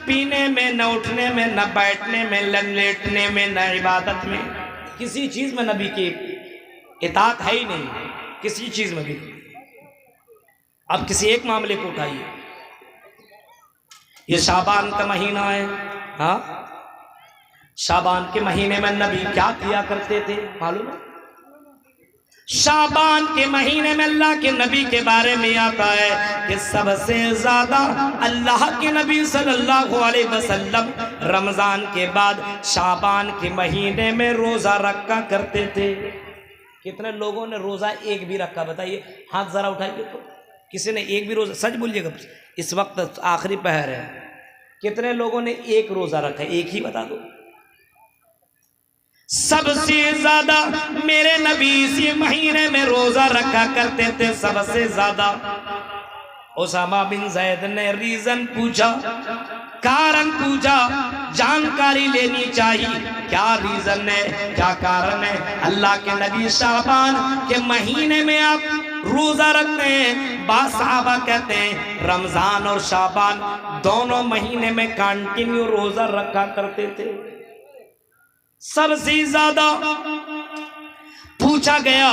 पीने में, न उठने में, न बैठने में, न लेटने में, न इबादत में, किसी चीज में नबी की इताअत है ही नहीं, किसी चीज में भी। अब किसी एक मामले को उठाइए, ये शाबान का महीना है, हाँ, शाबान के महीने में नबी क्या किया करते थे मालूम है? शाबान के महीने में अल्लाह के नबी के बारे में आता है कि सबसे ज्यादा अल्लाह के नबी सल्लल्लाहु अलैहि वसल्लम रमजान के बाद शाबान के महीने में रोजा रखा करते थे। कितने लोगों ने रोजा एक भी रखा बताइए, हाथ जरा उठाइए तो। किसी ने एक भी रोजा, सच बोलिएगा, इस वक्त आखिरी पहर है, कितने लोगों ने एक रोजा रखा? एक ही बता दो। सबसे ज्यादा मेरे नबी इसी महीने में रोजा रखा करते थे, सबसे ज्यादा। उसामा बिन जैद ने रीजन पूछा, कारण पूछा, जानकारी लेनी चाहिए, क्या रीजन है, क्या कारण है? अल्लाह के नबी शाबान के महीने में आप रोजा रखते हैं। बाद सहाबा कहते हैं रमजान और शाबान दोनों महीने में कंटिन्यू रोजा रखा करते थे। सबसे ज्यादा पूछा गया,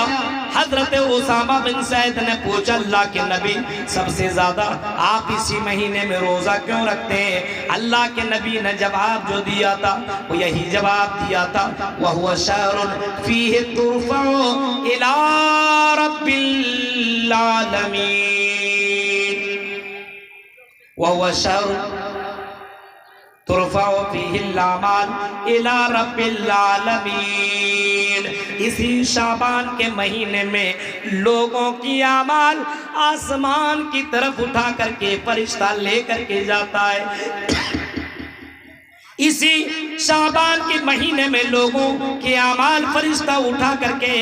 हजरत उसामा बिन सैद ने पूछा अल्लाह के नबी सबसे ज्यादा आप इसी महीने में रोजा क्यों रखते हैं? अल्लाह के नबी ने जवाब जो दिया था वो यही जवाब दिया था, वहुवा शहरुन फीहि तुरफ़अु इला रब्बिल आलमीन, वहुवा शहरुन तुरफ़अु फीहिल आमाल इला रब्बिल आलमीन। इसी शाबान के महीने में लोगों की आमाल आसमान की तरफ उठा करके फरिश्ता लेकर के जाता है। इसी शाबान के महीने में लोगों के आमाल फरिश्ता उठा करके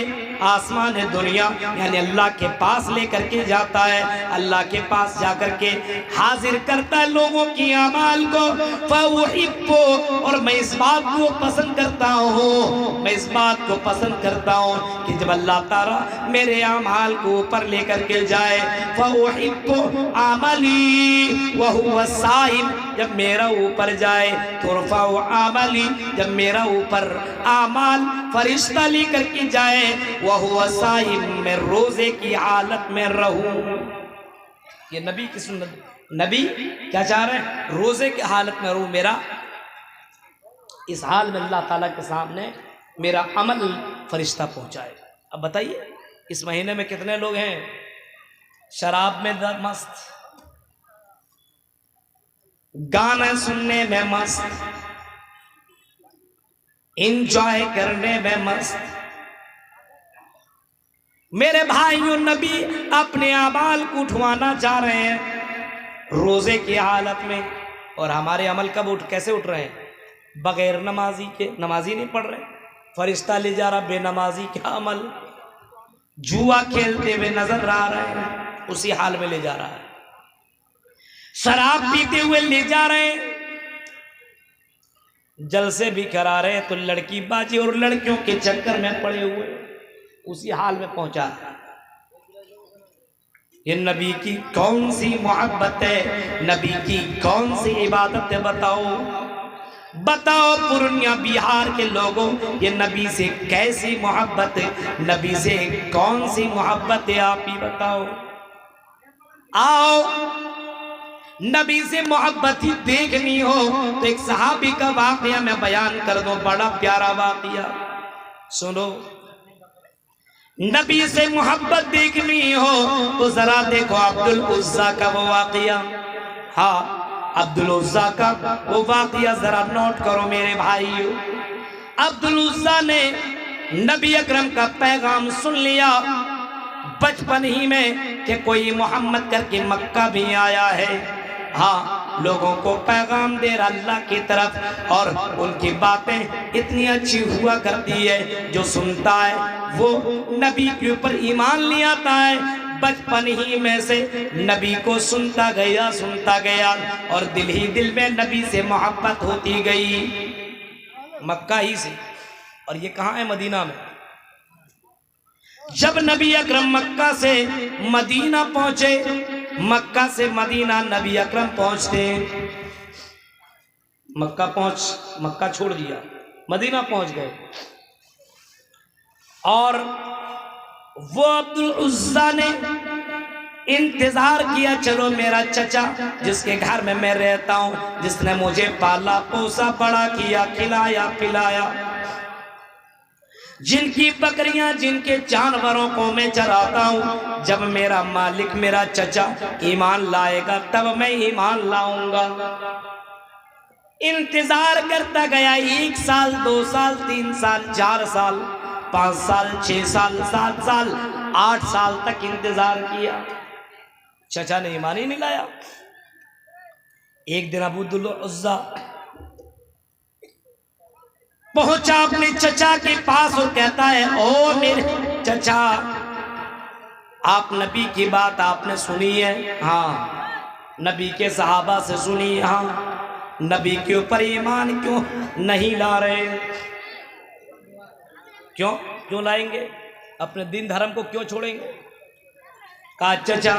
आसमान दुनिया यानी अल्लाह के पास लेकर के जाता है। अल्लाह के पास जाकर के हाजिर करता है लोगों की आमाल को। फ़उहिब्बु, और मैं इस बात को पसंद करता हूँ, मैं इस बात को पसंद करता हूँ कि जब अल्लाह ताला मेरे आमाल को ऊपर लेकर के जाए, फ़उहिब्बु आमली वहुवा साइम, जब मेरा ऊपर जाए तुरफ़अु आमली, जब मेरा ऊपर आमाल फरिश्ता लेकर के जाए, वहुवा साइम, मैं रोजे की हालत में रहूं। ये नबी की सुन्नत, नबी क्या चाह रहे हैं? रोजे की हालत में रहूं, मेरा इस हाल में अल्लाह ताला के सामने मेरा अमल फरिश्ता पहुंचाए। अब बताइए इस महीने में कितने लोग हैं शराब में मस्त, गाना सुनने में मस्त, इंजॉय करने में मस्त। मेरे भाइयों, नबी अपने आमाल को उठवाना चाह रहे हैं रोजे की हालत में, और हमारे अमल कब कैसे उठ रहे हैं? बगैर नमाजी के, नमाजी नहीं पढ़ रहे, फरिश्ता ले जा रहा, बेनमाजी क्या अमल, जुआ खेलते हुए नजर आ रहे हैं, उसी हाल में ले जा रहा है, शराब पीते हुए ले जा रहे हैं, जलसे भी करा रहे हैं, तो लड़की बाजी और लड़कियों के चक्कर में पड़े हुए उसी हाल में पहुंचा। ये नबी की कौन सी मोहब्बत है, नबी की कौन सी इबादत है? बताओ बताओ पूर्णिया बिहार के लोगों, ये नबी से कैसी मोहब्बत है, नबी से कौन सी मोहब्बत है, आप ही बताओ। आओ नबी से मोहब्बत ही देखनी हो तो एक सहाबी का वाकया मैं बयान कर दूं, बड़ा प्यारा वाकया सुनो। नबी से मोहब्बत देखनी हो तो जरा देखो अब्दुल उज़्ज़ा का वो वाकया। हाँ, अब्दुल उज़्ज़ा का वो वाकया जरा नोट करो मेरे भाइयों। अब्दुल उज़्ज़ा ने नबी अकरम का पैगाम सुन लिया बचपन ही में कि कोई मोहम्मद करके मक्का भी आया है। हाँ, लोगों को पैगाम दे रहा अल्लाह की तरफ, और उनकी बातें इतनी अच्छी हुआ करती है जो सुनता है वो नबी के ऊपर ईमान ले आता है। बचपन ही में से नबी को सुनता गया और दिल ही दिल में नबी से मोहब्बत होती गई, मक्का ही से। और ये कहाँ है? मदीना में। जब नबी अकरम मक्का से मदीना पहुंचे, मक्का से मदीना नबी अकरम पहुंचते, मक्का छोड़ दिया, मदीना पहुंच गए। और वो अब्दुल उज़्ज़ा ने इंतजार किया, चलो मेरा चचा जिसके घर में मैं रहता हूं, जिसने मुझे पाला पोसा बड़ा किया, खिलाया पिलाया, जिनकी बकरियां जिनके जानवरों को मैं चराता हूं, जब मेरा मालिक मेरा चचा ईमान लाएगा तब मैं ईमान लाऊंगा। इंतजार करता गया, 1 साल 2 साल 3 साल 4 साल 5 साल 6 साल 7 साल 8 साल तक इंतजार किया, चचा ने ईमान ही नहीं लाया। एक दिन अब्दुल उज़्ज़ा पहुंचा अपने चचा के पास और कहता है, ओ मेरे चचा, आप नबी की बात आपने सुनी है? हाँ। नबी के सहाबा से सुनी? हाँ। नबी के ऊपर ईमान क्यों नहीं ला रहे? क्यों लाएंगे? अपने दिन धर्म को क्यों छोड़ेंगे? कहा, चचा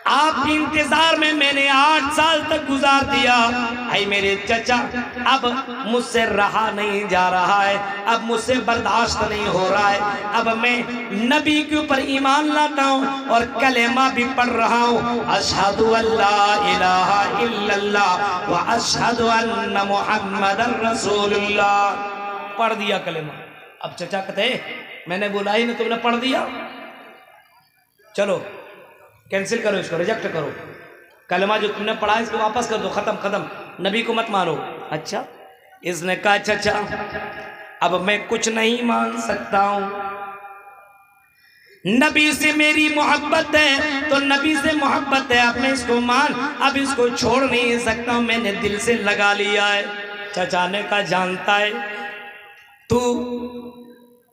आपके इंतजार में मैंने 8 साल तक गुजार दिया। आई मेरे चचा, अब मुझसे रहा नहीं जा रहा है, अब मुझसे बर्दाश्त नहीं हो रहा है, अब मैं नबी के ऊपर ईमान लाता हूँ और कलेमा भी पढ़ रहा हूँ, अशहदु अल्ला इलाहा इल्लल्लाह व अशहदु अन्ना मुहम्मदर रसूलुल्लाह। पढ़ दिया कलेमा। अब चचा कहते, मैंने बोला ही नहीं, तुमने पढ़ दिया, चलो कैंसिल करो, इसको रिजेक्ट करो, कलमा जो तुमने पढ़ा इसको वापस कर दो, खत्म, नबी को मत मानो। अच्छा, इसने कहा, चचा अब मैं कुछ नहीं मान सकता हूं, नबी से मेरी मोहब्बत है तो नबी से मोहब्बत है, अब मैं इसको अब इसको छोड़ नहीं सकता हूं, मैंने दिल से लगा लिया है। चचा ने कहा, जानता है तू,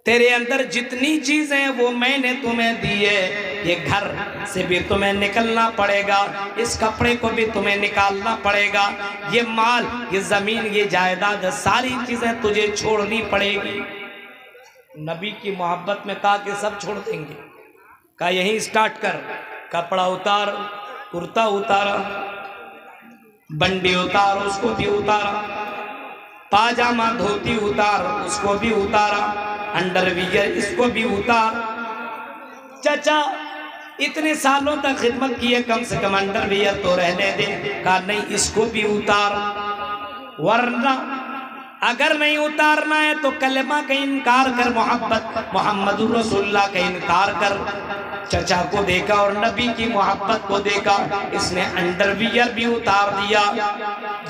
तेरे अंदर जितनी चीजें हैं वो मैंने तुम्हें दी है, ये घर से भी तुम्हें निकलना पड़ेगा, इस कपड़े को भी तुम्हें निकालना पड़ेगा, ये माल, ये जमीन, ये जायदाद, सारी चीजें तुझे छोड़नी पड़ेगी। नबी की मोहब्बत में कहा कि सब छोड़ देंगे। कहा यहीं स्टार्ट कर, कपड़ा उतार, कुर्ता उतारा, बंडी उतार, उसको भी उतारा, पाजामा धोती उतार, उसको भी उतारा, अंडरवियर इसको भी उतार। चाचा इतने सालों तक खिदमत की है, कम से कम अंडरवियर तो रहने दे। कहा नहीं, इसको भी उतार, वरना अगर नहीं उतारना है तो कलेमा का इनकार कर, मोहम्मदुर रसूलुल्लाह का इनकार कर। चचा को देखा और नबी की मोहब्बत को देखा, इसने अंडरवियर भी उतार दिया,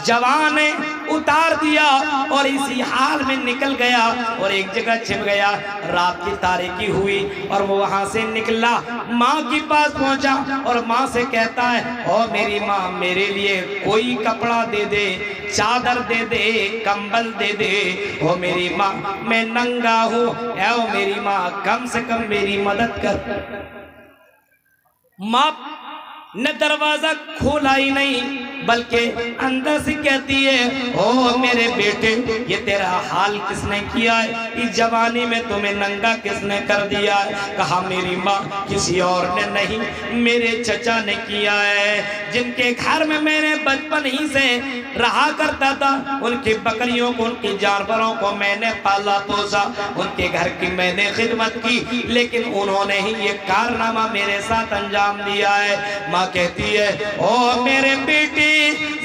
जवान ने उतार दिया और इसी हाल में निकल गया और एक जगह छिप गया। रात की तारीकी हुई और वो वहां से निकला, माँ के पास पहुंचा और माँ से कहता है, ओ मेरी माँ, मेरे लिए कोई कपड़ा दे दे, चादर दे दे, कंबल दे दे। ओ मेरी माँ, मैं नंगा हूँ, ओ मेरी माँ, कम से कम मेरी मदद कर। माँ ने दरवाजा खोला ही नहीं, बल्कि अंदर से कहती है, ओ मेरे बेटे, ये तेरा हाल किसने किया है? इस जवानी में तुम्हें नंगा किसने कर दिया है? कहा मेरी माँ, किसी और ने नहीं, मेरे चचा ने किया है, जिनके घर में मैंने बचपन ही से रहा करता था, उनकी बकरियों को, उनके जानवरों को मैंने पाला पोसा, उनके घर की मैंने खिदमत की, लेकिन उन्होंने ही ये कारनामा मेरे साथ अंजाम दिया है। माँ कहती है, ओ मेरे बेटे,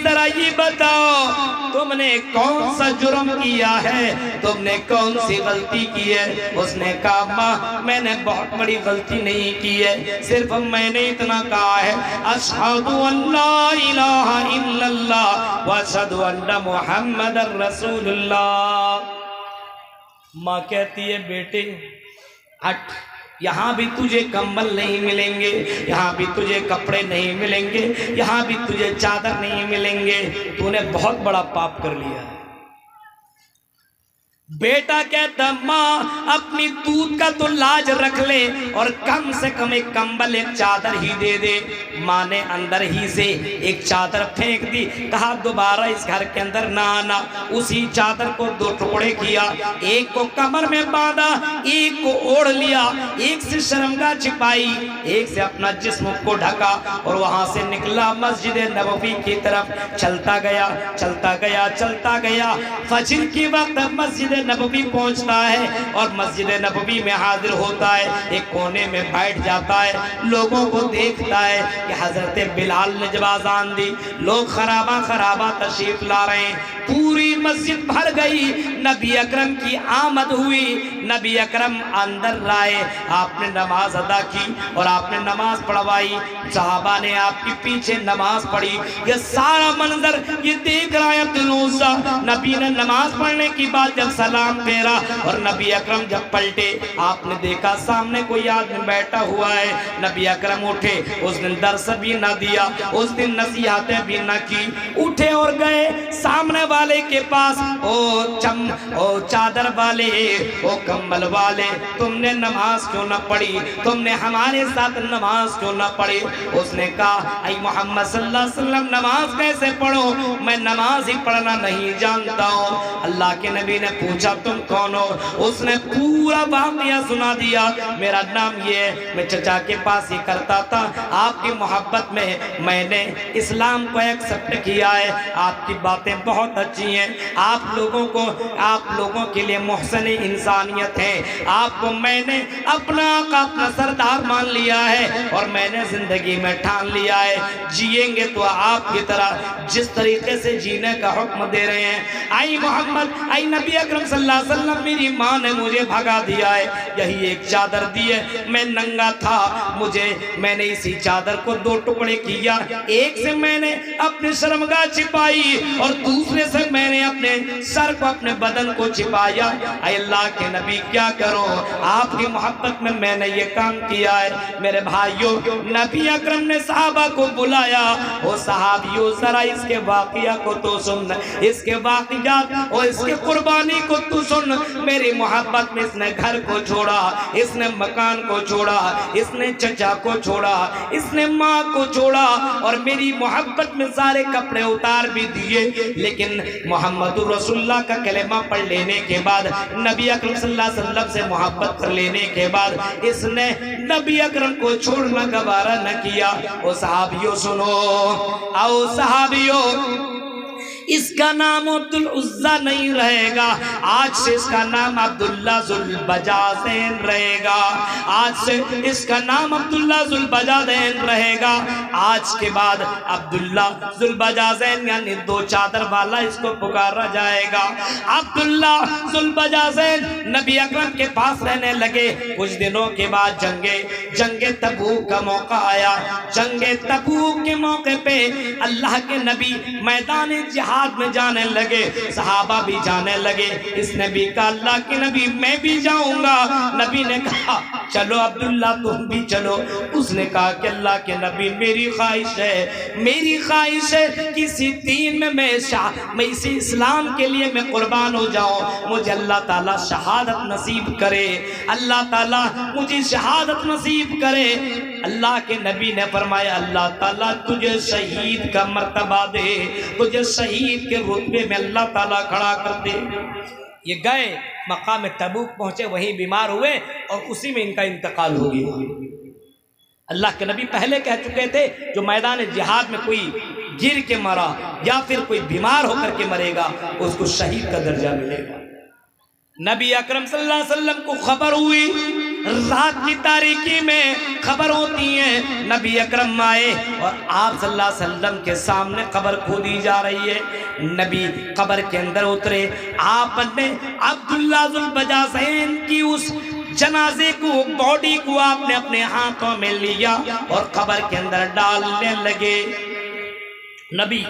जरा ये बताओ, तुमने कौन सा जुर्म किया है, तुमने कौन सी गलती की है? उसने कहा, माँ, मैंने बहुत बड़ी गलती नहीं की है, सिर्फ मैंने इतना कहा है, अशहदु अल्ला इलाहा इल्लल्लाह व अशहदु अन्ना मुहम्मदर रसूलुल्लाह। माँ कहती है, बेटे हट, यहाँ भी तुझे कंबल नहीं मिलेंगे, यहाँ भी तुझे कपड़े नहीं मिलेंगे, यहाँ भी तुझे चादर नहीं मिलेंगे, तूने बहुत बड़ा पाप कर लिया है। बेटा कहता माँ अपनी दूध का तो लाज रख ले और कम से कम एक कंबल एक चादर ही दे दे। माँ ने अंदर ही से एक चादर फेंक दी, कहा दोबारा इस घर के अंदर ना आना। उसी चादर को दो टुकड़े किया, एक को कमर में बांधा, एक को ओढ़ लिया, एक से शर्मगाह छिपाई, एक से अपना जिस्म को ढका और वहां से निकला मस्जिद नबवी की तरफ। चलता गया चलता गया चलता गया, फजर के वक्त मस्जिद नबवी पहुंचता है और मस्जिद नबवी में हाजिर होता है। एक कोने में बैठ जाता है, लोगों को देखता है कि हजरत बिलाल ने जब आजान दी, लोग खराबा खराबा तशरीफ ला रहे हैं, पूरी मस्जिद भर गई। नबी अकरम की आमद हुई, नबी अकरम अंदर आए, आपने नमाज अदा की और आपने नमाज पढ़वाई, सहाबा ने आपके पीछे नमाज पढ़ी। ये सारा मंजर ये देख रहा है अब्दुल उज़्ज़ा। नबी ने नमाज पढ़ने की बाद जब सलाम फेरा और नबी अकरम जब पलटे, आपने देखा सामने कोई आदमी बैठा हुआ है। नबी अकरम उठे, उस दिन दर्स भी न दिया, उस दिन नसीहतें भी न की, उठे और गए सामने वाले के पास। ओ चादर वाले, ओ कम्बल वाले, तुमने नमाज क्यों न पढ़ी, तुमने हमारे साथ नमाज क्यों न पढ़ी। उसने कहा ऐ मोहम्मद सल्लल्लाहु अलैहि वसल्लम नमाज कैसे पढ़ो, मैं नमाज ही पढ़ना नहीं जानता हूँ। अल्लाह के नबी ने पूछा तुम कौन हो, उसने पूरा वाक़या सुना दिया। मेरा नाम ये है, मैं चचा के पास ही करता था, आपकी मोहब्बत में मैंने इस्लाम को एक्सेप्ट किया है, आपकी बातें बहुत अच्छी हैं, आप लोगों के लिए मुहसन इंसानियत है, आपको मैंने अपना आका अपना सरदार मान लिया है और मैंने जिंदगी में ठान लिया है जिएंगे तो आपकी तरह जिस तरीके से जीने का हुक्म दे रहे हैं। आई मोहम्मद, आई नबी अकरम सल्लल्लाहु अलैहि वसल्लम, मेरी माँ ने मुझे भगा दिया है, यही एक चादर दी है, मैं नंगा था, मैंने इसी चादर को दो टुकड़े किया, एक से मैंने अपनी शर्मगाह छिपाई और दूसरे से मैंने अपने सर को अपने बदन को छिपाया। अल्लाह के नबी क्या करो, आपकी मोहब्बत में मैंने ये काम किया है। मेरे भाइयों, नबी अकरम ने सहाबा को बुलाया, ओ सहाबियों जरा इसके वाकया को तो सुन, इसके वाकयात और इसके कुर्बानी को तू सुन। मेरी मोहब्बत में इसने घर को छोड़ा, इसने मकान को छोड़ा, इसने चचा को छोड़ा, इसने माँ को छोड़ा और मेरी मोहब्बत में सारे कपड़े उतार भी दिए। लेकिन मोहम्मद रसूलुल्लाह का कलेमा पढ़ लेने के बाद, नबी अकरम सल्लल्लाहु अलैहि वसल्लम से मोहब्बत कर लेने के बाद इसने नबी अकरम को छोड़ना गवारा न किया। ओ सहाबियों सुनो, आओ सहाबियों, इसका नाम अब्दुल उज़्ज़ा नहीं रहेगा, आज से इसका नाम अब्दुल्ला ज़ुल बजाज़ैन रहेगा, आज से इसका नाम अब्दुल्ला ज़ुल बजाज़ैन रहेगा। आज के बाद अब्दुल्ला ज़ुल बजाज़ैन यानी दो चादर वाला इसको पुकारा जाएगा। अब्दुल्ला ज़ुल बजाज़ैन नबी अकरम के पास रहने लगे। कुछ दिनों के बाद जंगे तबूक का मौका आया। जंगे तबूक के मौके पे अल्लाह के नबी मैदान जिहाद में जाने लगे, सहाबा भी जाने लगे। इसने भी कहा अल्लाह के नबी मैं भी जाऊंगा। नबी ने कहा चलो अब्दुल्ला तुम भी चलो। उसने कहा कि अल्लाह के नबी मेरी ख्वाहिश है किसी दीन में मैं इसी इस्लाम के लिए मैं कुर्बान हो जाऊं, मुझे अल्लाह ताला शहादत नसीब करे, अल्लाह ताला मुझे शहादत नसीब करे। अल्लाह के नबी ने फरमाया अल्लाह ताला तुझे शहीद का मर्तबा दे, तुझे शहीद के रुतबे में अल्लाह ताला खड़ा कर दे। ये गए मकाम तबूक पहुंचे, वहीं बीमार हुए और उसी में इनका इंतकाल हो गया। अल्लाह के नबी पहले कह चुके थे जो मैदान जिहाद में कोई गिर के मरा या फिर कोई बीमार होकर के मरेगा उसको शहीद का दर्जा मिलेगा। नबी अकरम सल्लल्लाहु अलैहि वसल्लम को खबर हुई, रात की तारीकी में खबर होती है। नबी अकरम आए और आप सल्लल्लाहु अलैहि वसल्लम के सामने खबर खोदी जा रही है। नबी खबर के अंदर उतरे, आपने अब्दुल्ला ज़ुल बजाज़ैन की उस जनाजे को, बॉडी को आपने अपने हाथों में लिया और खबर के अंदर डालने लगे। नबी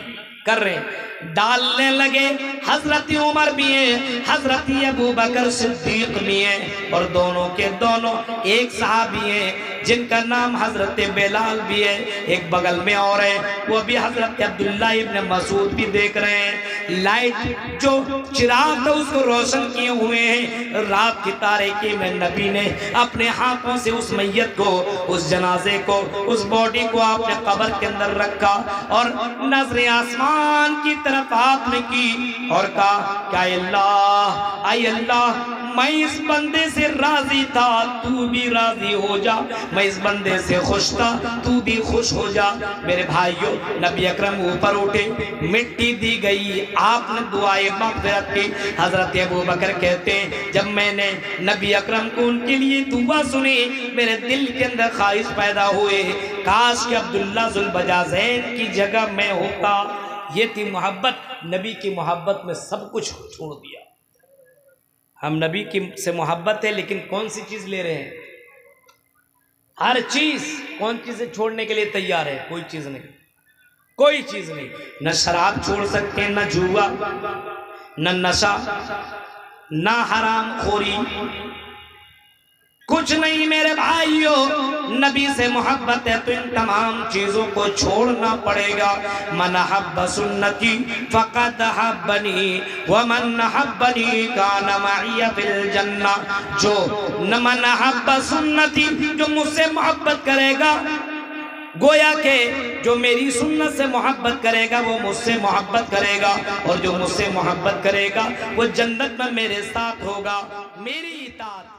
कर रहे डालने लगे। हजरत उमर भी है, हजरत अबू बकर सिद्दीक भी है और दोनों के दोनों एक सहाबी हैं जिनका नाम हजरत बेलाल भी है। एक बगल में और है वो भी हजरत अब्दुल्ला इब्न मसूद भी देख रहे हैं। लाइट जो चिराग था उसको रोशन किए हुए हैं। रात की तारीकी में नबी ने अपने हाथों से उस मैयत को, उस जनाजे को, उस बॉडी को आपने कब्र के अंदर रखा और नजर आसमान की तरफ आपने की और कहा क्या अल्लाह, आई अल्लाह, मैं इस बंदे से राजी था, तू भी राजी हो जा। मैं इस बंदे से खुश था, तू भी खुश हो जा। मेरे भाइयों, नबी अकरम ऊपर उठे, मिट्टी दी गई, आपने दुआए मग़फ़िरत की। हजरत अबू बकर कहते हैं जब मैंने नबी अकरम को उनके लिए दुआ सुनी, मेरे दिल के अंदर ख्वाहिश पैदा हुए, काश कि अब्दुल्ला ज़ुल बजाज़ैन की जगह मैं होता। ये थी मोहब्बत, नबी की मोहब्बत में सब कुछ छोड़ दिया। हम नबी की से मोहब्बत है, लेकिन कौन सी चीज़ ले रहे हैं? हर चीज़, कौन चीज़ छोड़ने के लिए तैयार है? कोई चीज़ नहीं, कोई चीज़ नहीं। न शराब छोड़ सकते, न जुआ, न नशा, न हराम खोरी, कुछ नहीं मेरे भाइयों। नबी से मोहब्बत है तो इन तमाम चीज़ों को छोड़ना पड़ेगा। मन हब्ब सुन्नती फ़क़द हब्बनी व मन हब्बनी कान मई फिल जन्ना। जो न मन हब्ब सुन्नती, जो मुझसे मोहब्बत करेगा, गोया के जो मेरी सुन्नत से मोहब्बत करेगा वो मुझसे मोहब्बत करेगा, और जो मुझसे मोहब्बत करेगा वो जन्नत में मेरे साथ होगा। मेरी इताअत